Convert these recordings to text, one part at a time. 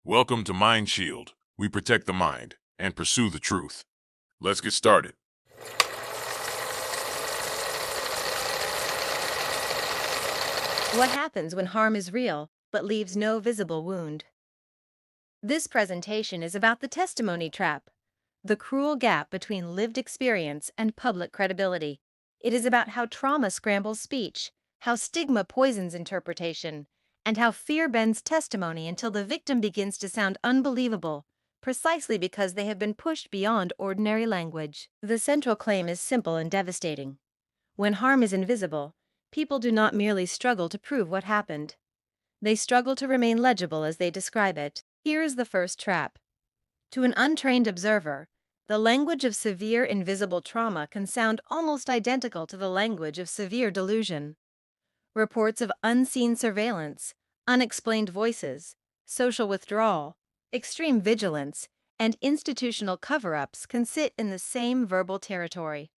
Welcome to Mind Shield. We protect the mind and pursue the truth. Let's get started. What happens when harm is real but leaves no visible wound? This presentation is about the testimony trap, the cruel gap between lived experience and public credibility. It is about how trauma scrambles speech, how stigma poisons interpretation, and how fear bends testimony until the victim begins to sound unbelievable, precisely because they have been pushed beyond ordinary language. The central claim is simple and devastating. When harm is invisible, people do not merely struggle to prove what happened. They struggle to remain legible as they describe it. Here is the first trap. To an untrained observer, the language of severe invisible trauma can sound almost identical to the language of severe delusion. Reports of unseen surveillance, unexplained voices, social withdrawal, extreme vigilance, and institutional cover-ups can sit in the same verbal territory.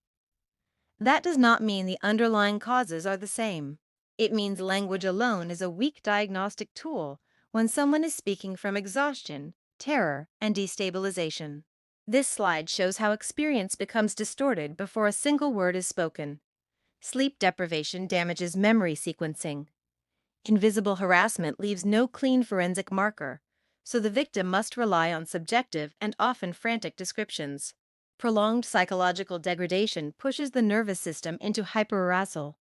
That does not mean the underlying causes are the same. It means language alone is a weak diagnostic tool when someone is speaking from exhaustion, terror, and destabilization. This slide shows how experience becomes distorted before a single word is spoken. Sleep deprivation damages memory sequencing. Invisible harassment leaves no clean forensic marker, so the victim must rely on subjective and often frantic descriptions. Prolonged psychological degradation pushes the nervous system into hyperarousal.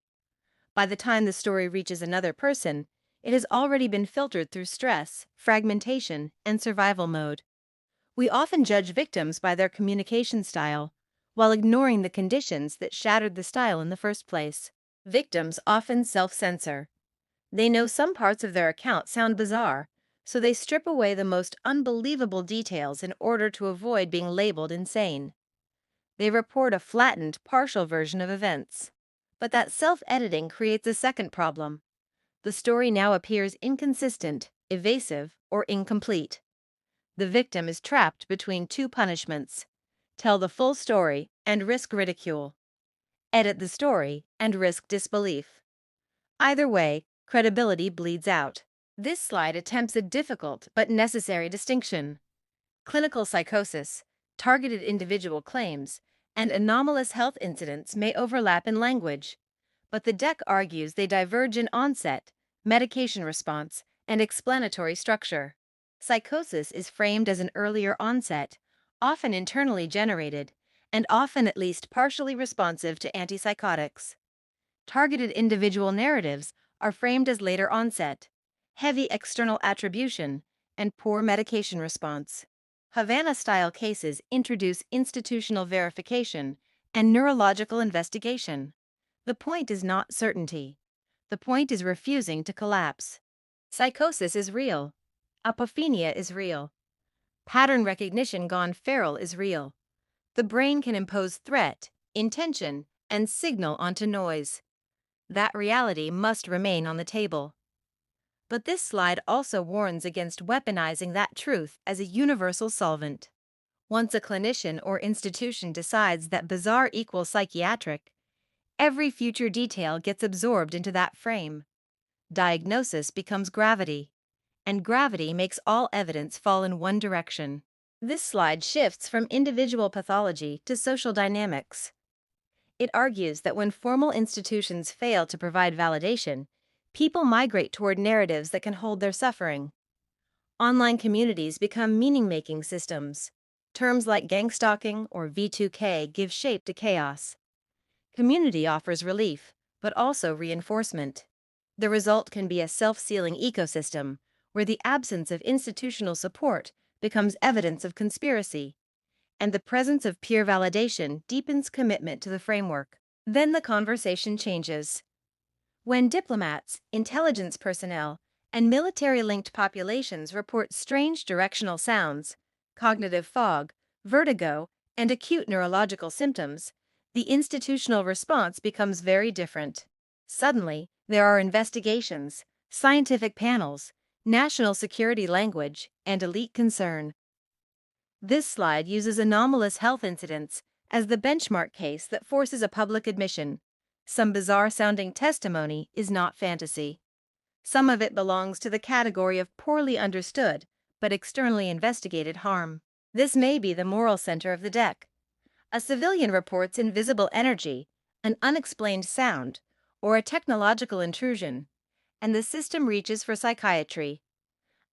By the time the story reaches another person, it has already been filtered through stress, fragmentation, and survival mode. We often judge victims by their communication style, while ignoring the conditions that shattered the style in the first place. Victims often self-censor. They know some parts of their account sound bizarre, so they strip away the most unbelievable details in order to avoid being labeled insane. They report a flattened, partial version of events. But that self-editing creates a second problem. The story now appears inconsistent, evasive, or incomplete. The victim is trapped between two punishments: tell the full story and risk ridicule. Edit the story and risk disbelief. Either way, credibility bleeds out. This slide attempts a difficult but necessary distinction. Clinical psychosis, targeted individual claims, and anomalous health incidents may overlap in language, but the deck argues they diverge in onset, medication response, and explanatory structure. Psychosis is framed as an earlier onset, often internally generated, and often at least partially responsive to antipsychotics. Targeted individual narratives are framed as later onset, heavy external attribution, and poor medication response. Havana-style cases introduce institutional verification and neurological investigation. The point is not certainty. The point is refusing to collapse. Psychosis is real. Apophenia is real. Pattern recognition gone feral is real. The brain can impose threat, intention, and signal onto noise. That reality must remain on the table. But this slide also warns against weaponizing that truth as a universal solvent. Once a clinician or institution decides that bizarre equals psychiatric, every future detail gets absorbed into that frame. Diagnosis becomes gravity, and gravity makes all evidence fall in one direction. This slide shifts from individual pathology to social dynamics. It argues that when formal institutions fail to provide validation, people migrate toward narratives that can hold their suffering. Online communities become meaning-making systems. Terms like gangstalking or V2K give shape to chaos. Community offers relief, but also reinforcement. The result can be a self-sealing ecosystem, where the absence of institutional support becomes evidence of conspiracy, and the presence of peer validation deepens commitment to the framework. Then the conversation changes. When diplomats, intelligence personnel, and military-linked populations report strange directional sounds, cognitive fog, vertigo, and acute neurological symptoms, the institutional response becomes very different. Suddenly, there are investigations, scientific panels, national security language, and elite concern. This slide uses anomalous health incidents as the benchmark case that forces a public admission. Some bizarre-sounding testimony is not fantasy. Some of it belongs to the category of poorly understood, but externally investigated harm. This may be the moral center of the deck. A civilian reports invisible energy, an unexplained sound, or a technological intrusion, and the system reaches for psychiatry.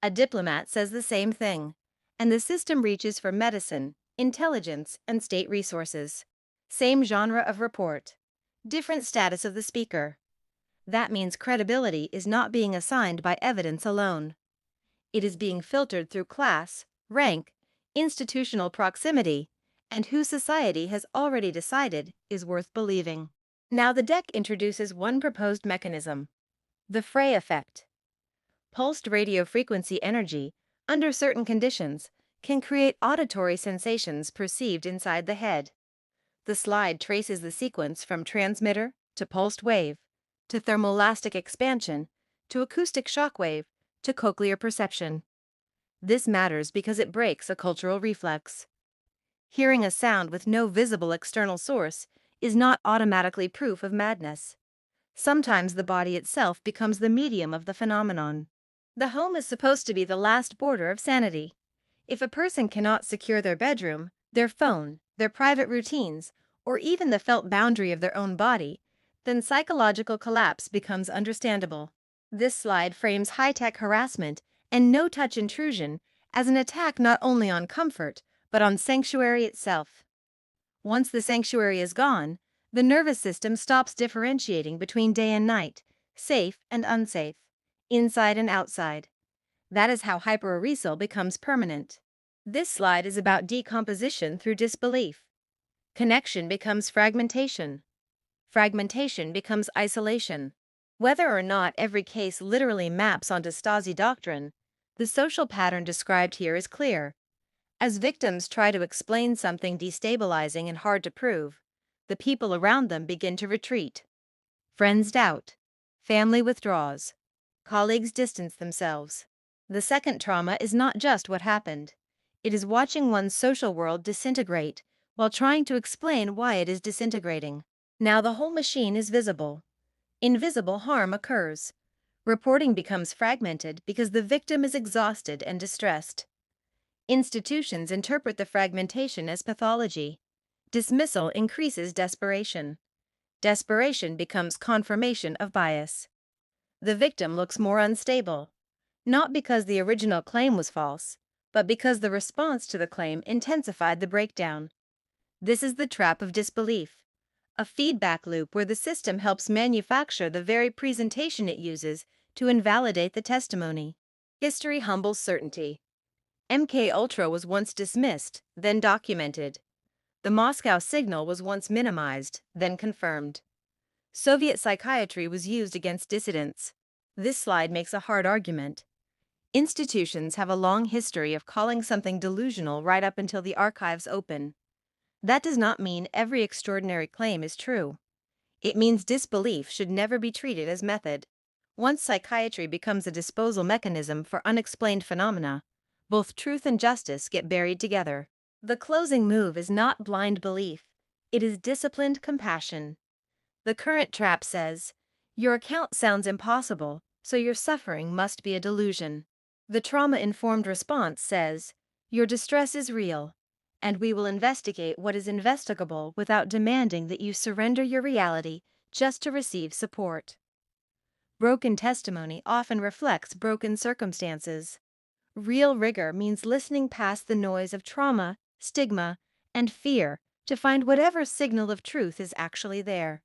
A diplomat says the same thing, and the system reaches for medicine, intelligence, and state resources. Same genre of report, different status of the speaker. That means credibility is not being assigned by evidence alone. It is being filtered through class, rank, institutional proximity, and who society has already decided is worth believing. Now the deck introduces one proposed mechanism, the Frey effect. Pulsed radio frequency energy, under certain conditions, can create auditory sensations perceived inside the head. The slide traces the sequence from transmitter to pulsed wave, to thermoelastic expansion, to acoustic shock wave, to cochlear perception. This matters because it breaks a cultural reflex. Hearing a sound with no visible external source is not automatically proof of madness. Sometimes the body itself becomes the medium of the phenomenon. The home is supposed to be the last border of sanity. If a person cannot secure their bedroom, their phone, their private routines, or even the felt boundary of their own body, then psychological collapse becomes understandable. This slide frames high-tech harassment and no-touch intrusion as an attack not only on comfort, but on sanctuary itself. Once the sanctuary is gone, the nervous system stops differentiating between day and night, safe and unsafe, inside and outside. That is how hyperarousal becomes permanent. This slide is about decomposition through disbelief. Connection becomes fragmentation. Fragmentation becomes isolation. Whether or not every case literally maps onto Stasi doctrine, the social pattern described here is clear. As victims try to explain something destabilizing and hard to prove, the people around them begin to retreat. Friends doubt. Family withdraws. Colleagues distance themselves. The second trauma is not just what happened. It is watching one's social world disintegrate while trying to explain why it is disintegrating. Now the whole machine is visible. Invisible harm occurs. Reporting becomes fragmented because the victim is exhausted and distressed. Institutions interpret the fragmentation as pathology. Dismissal increases desperation. Desperation becomes confirmation of bias. The victim looks more unstable, not because the original claim was false, but because the response to the claim intensified the breakdown. This is the trap of disbelief, a feedback loop where the system helps manufacture the very presentation it uses to invalidate the testimony. History humbles certainty. MK Ultra was once dismissed, then documented. The Moscow signal was once minimized, then confirmed. Soviet psychiatry was used against dissidents. This slide makes a hard argument. Institutions have a long history of calling something delusional right up until the archives open. That does not mean every extraordinary claim is true. It means disbelief should never be treated as method. Once psychiatry becomes a disposal mechanism for unexplained phenomena, both truth and justice get buried together. The closing move is not blind belief. It is disciplined compassion. The current trap says, your account sounds impossible, so your suffering must be a delusion. The trauma-informed response says, your distress is real, and we will investigate what is investigable without demanding that you surrender your reality just to receive support. Broken testimony often reflects broken circumstances. Real rigor means listening past the noise of trauma, stigma, and fear to find whatever signal of truth is actually there.